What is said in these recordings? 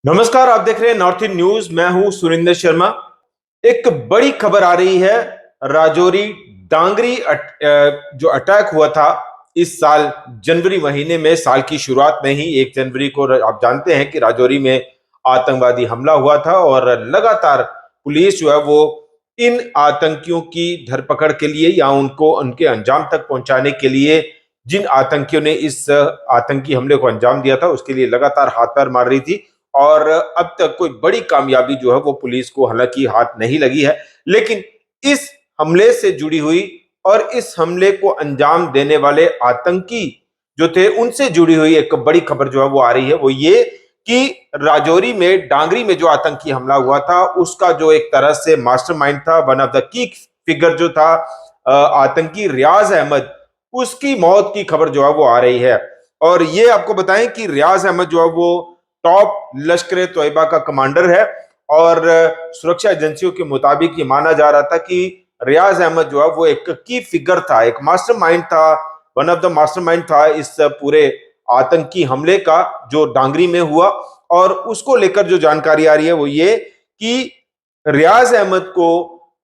नमस्कार, आप देख रहे हैं नॉर्थ इन न्यूज। मैं हूं सुरेंद्र शर्मा। एक बड़ी खबर आ रही है। राजौरी डांगरी जो अटैक हुआ था इस साल जनवरी महीने में, साल की शुरुआत में ही 1 जनवरी को आप जानते हैं कि राजौरी में आतंकवादी हमला हुआ था और लगातार पुलिस जो है वो इन आतंकियों की धरपकड़ के लिए या उनको उनके अंजाम तक पहुंचाने के लिए, जिन आतंकियों ने इस आतंकी हमले को अंजाम दिया था उसके लिए लगातार हाथ पैर मार रही थी। और अब तक कोई बड़ी कामयाबी जो है वो पुलिस को हालांकि हाथ नहीं लगी है, लेकिन इस हमले से जुड़ी हुई और इस हमले को अंजाम देने वाले आतंकी जो थे उनसे जुड़ी हुई एक बड़ी खबर जो है वो आ रही है। वो ये कि राजौरी में डांगरी में जो आतंकी हमला हुआ था उसका जो एक तरह से मास्टरमाइंड था, one of the key figure जो था आतंकी रियाज अहमद, उसकी मौत की खबर जो है वो आ रही है। और ये आपको बताएं कि रियाज अहमद जो है वो टॉप लश्कर तोयबा का कमांडर है और सुरक्षा एजेंसियों के मुताबिक ये माना जा रहा था कि रियाज अहमद जो है वो एक की फिगर था, एक मास्टरमाइंड था, वन ऑफ द मास्टरमाइंड था इस पूरे आतंकी हमले का जो डांगरी में हुआ। और उसको लेकर जो जानकारी आ रही है वो ये कि रियाज अहमद को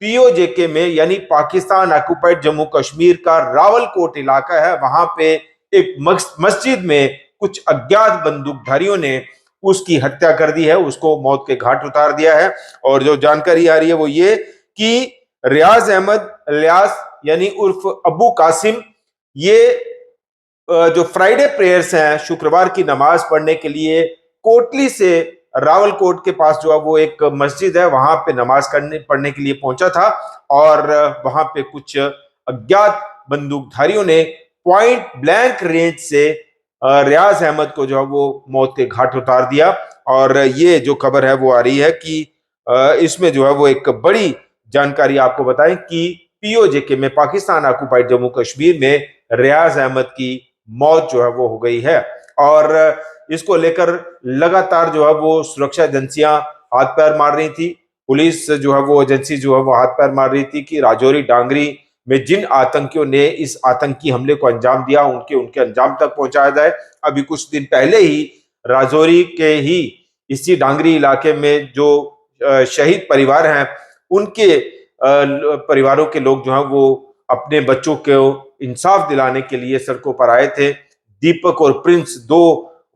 पीओजेके में, यानी पाकिस्तान ऑक्युपाइड जम्मू कश्मीर का रावलकोट इलाका है, वहां पे एक मस्जिद में कुछ अज्ञात बंदूकधारियों ने उसकी हत्या कर दी है, उसको मौत के घाट उतार दिया है। और जो जानकारी आ रही है वो ये कि रियाज अहमद इलियास यानी उर्फ अबू कासिम, ये जो फ्राइडे प्रेयर्स हैं, शुक्रवार की नमाज पढ़ने के लिए कोटली से रावलकोट के पास जो है वो एक मस्जिद है, वहां पे नमाज पढ़ने के लिए पहुंचा था। और वहां पे कुछ अज्ञात बंदूकधारियों ने पॉइंट ब्लैंक रेंज से रियाज अहमद को जो है वो मौत के घाट उतार दिया। और ये जो खबर है वो आ रही है कि इसमें जो है वो एक बड़ी जानकारी आपको बताएं कि पीओजेके में, पाकिस्तान ऑक्युपाइड जम्मू कश्मीर में रियाज अहमद की मौत जो है वो हो गई है। और इसको लेकर लगातार जो है वो सुरक्षा एजेंसियां हाथ पैर मार रही थी, पुलिस जो है वो एजेंसी जो है वो हाथ पैर मार रही थी कि राजौरी डांगरी में जिन आतंकियों ने इस आतंकी हमले को अंजाम दिया उनके उनके अंजाम तक पहुंचाया जाए। अभी कुछ दिन पहले ही राजौरी के ही इसी डांगरी इलाके में जो शहीद परिवार हैं उनके परिवारों के लोग जो हैं वो अपने बच्चों को इंसाफ दिलाने के लिए सड़कों पर आए थे। दीपक और प्रिंस, दो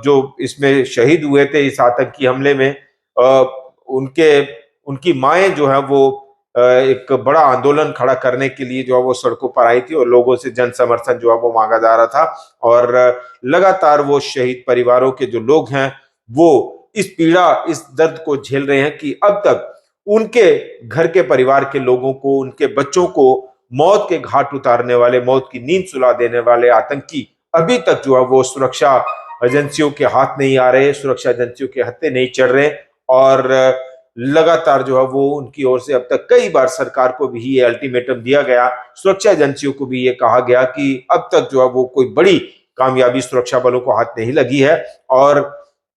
जो इसमें शहीद हुए थे इस आतंकी हमले में, उनके उनकी माएं जो है वो एक बड़ा आंदोलन खड़ा करने के लिए जो है वो सड़कों पर आई थी और लोगों से जन समर्थन जो है वो मांगा जा रहा था। और लगातार वो शहीद परिवारों के जो लोग हैं वो इस पीड़ा, इस दर्द को झेल रहे हैं कि अब तक उनके घर के परिवार के लोगों को, उनके बच्चों को मौत के घाट उतारने वाले, मौत की नींद सुला देने वाले आतंकी अभी तक जो है वो सुरक्षा एजेंसियों के हाथ नहीं आ रहे, सुरक्षा एजेंसियों के हत्थे नहीं चढ़ रहे। और लगातार जो है वो उनकी ओर से अब तक कई बार सरकार को भी ये अल्टीमेटम दिया गया, सुरक्षा एजेंसियों को भी ये कहा गया कि अब तक जो है वो कोई बड़ी कामयाबी सुरक्षा बलों को हाथ नहीं लगी है। और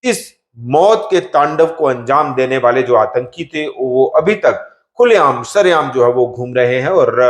इस मौत के तांडव को अंजाम देने वाले जो आतंकी थे वो अभी तक खुलेआम सरेआम जो है वो घूम रहे हैं। और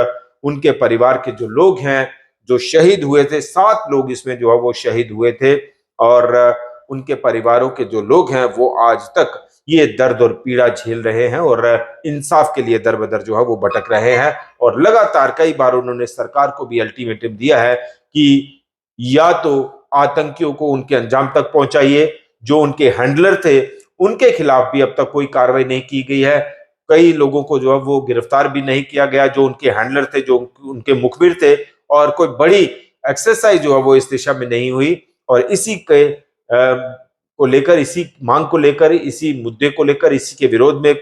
उनके परिवार के जो लोग हैं जो शहीद हुए थे, 7 लोग इसमें जो है वो शहीद हुए थे, और उनके परिवारों के जो लोग हैं वो आज तक ये दर्द और पीड़ा झेल रहे हैं और इंसाफ के लिए दर बदर जो है वो भटक रहे हैं। और लगातार कई बार उन्होंने सरकार को भी अल्टीमेटम दिया है कि या तो आतंकियों को उनके अंजाम तक पहुंचाइए, जो उनके हैंडलर थे उनके खिलाफ भी अब तक कोई कार्रवाई नहीं की गई है, कई लोगों को जो है वो गिरफ्तार भी नहीं किया गया जो उनके हैंडलर थे, जो उनके मुखबिर थे, और कोई बड़ी एक्सरसाइज जो है वो इस दिशा में नहीं हुई। और इसी के को लेकर, इसी मांग को लेकर, इसी मुद्दे को लेकर, इसी के विरोध में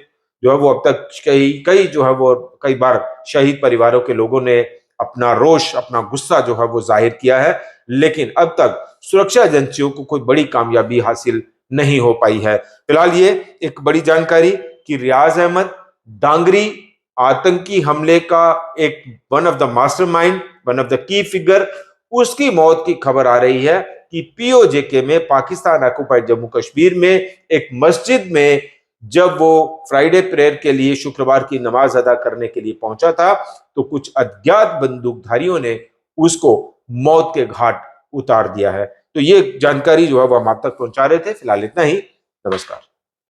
जो है वो अब तक कई कई जो है वो कई बार शहीद परिवारों के लोगों ने अपना रोष, अपना गुस्सा जो है वो जाहिर किया है। लेकिन अब तक सुरक्षा एजेंसियों को कोई बड़ी कामयाबी हासिल नहीं हो पाई है। फिलहाल ये एक बड़ी जानकारी कि रियाज अहमद डांगरी आतंकी हमले का एक one of the mastermind, one of the key figure, उसकी मौत की खबर आ रही है कि पीओजेके में, पाकिस्तान ऑक्युपाइड जम्मू कश्मीर में एक मस्जिद में जब वो फ्राइडे प्रेयर के लिए, शुक्रवार की नमाज अदा करने के लिए पहुंचा था तो कुछ अज्ञात बंदूकधारियों ने उसको मौत के घाट उतार दिया है। तो ये जानकारी जो है वो हम आप तक पहुंचा रहे थे। फिलहाल इतना ही। नमस्कार।